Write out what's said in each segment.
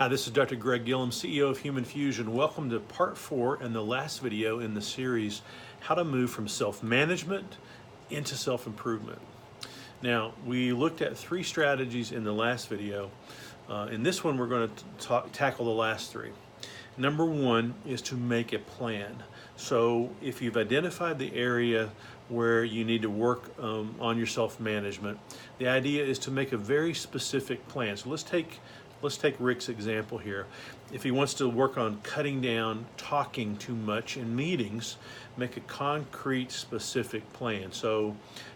Hi, this is Dr. Greg Gillum, CEO of Human Fusion. Welcome to part 4 and the last video in the series, How to Move from Self-Management into Self-Improvement. Now, we looked at 3 strategies in the last video. In this one, we're going to tackle the last 3. Number 1 is to make a plan. So if you've identified the area where you need to work on your self-management, the idea is to make a very specific plan. So let's take Rick's example here. If he wants to work on cutting down talking too much in meetings, make a concrete, specific plan. So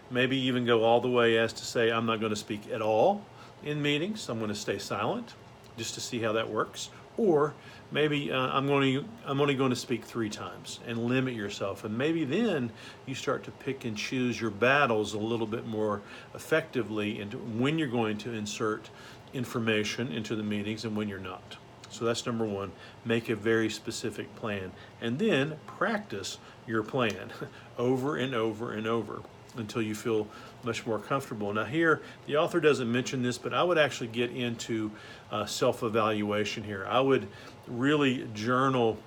maybe even go all the way as to say, I'm not going to speak at all in meetings. I'm going to stay silent just to see how that works. Or maybe I'm only going to speak 3 times and limit yourself. And maybe then you start to pick and choose your battles a little bit more effectively into when you're going to insert information into the meetings and when you're not. So that's number 1, make a very specific plan. And then practice your plan over and over and over until you feel much more comfortable. Now here, the author doesn't mention this, but I would actually get into self-evaluation here. I would really journal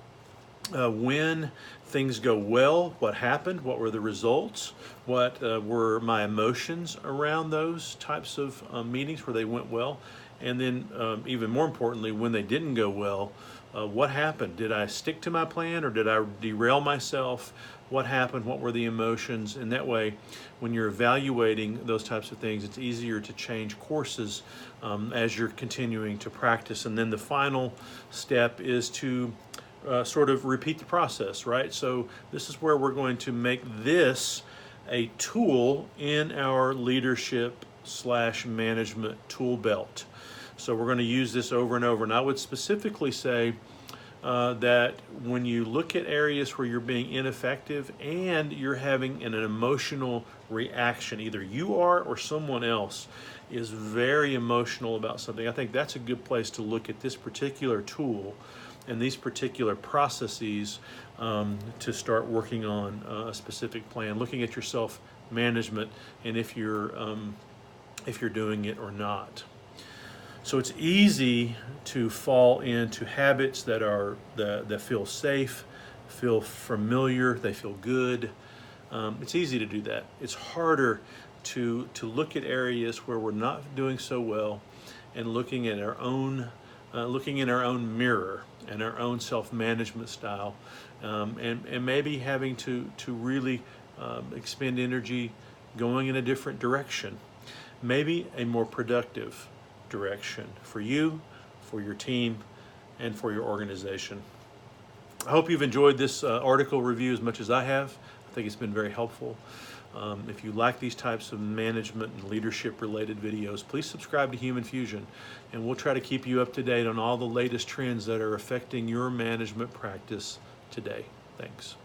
when things go well, what happened, what were the results, what were my emotions around those types of meetings where they went well, and then even more importantly, when they didn't go well, what happened? Did I stick to my plan or did I derail myself? What happened? What were the emotions? And that way, when you're evaluating those types of things, it's easier to change courses as you're continuing to practice. And then the final step is to sort of repeat the process, right? So this is where we're going to make this a tool in our leadership/management tool belt. So we're going to use this over and over. And I would specifically say that when you look at areas where you're being ineffective and you're having an emotional reaction, either you are or someone else is very emotional about something, I think that's a good place to look at this particular tool and these particular processes to start working on a specific plan, looking at your self-management and if you're doing it or not. So it's easy to fall into habits that feel safe, feel familiar, they feel good. It's easy to do that. It's harder to look at areas where we're not doing so well and looking in our own mirror and our own self-management style, and maybe having to really expend energy going in a different direction, maybe a more productive direction for you, for your team, and for your organization. I hope you've enjoyed this article review as much as I have. I think it's been very helpful. If you like these types of management and leadership related videos, please subscribe to Human Fusion, and we'll try to keep you up to date on all the latest trends that are affecting your management practice today. Thanks.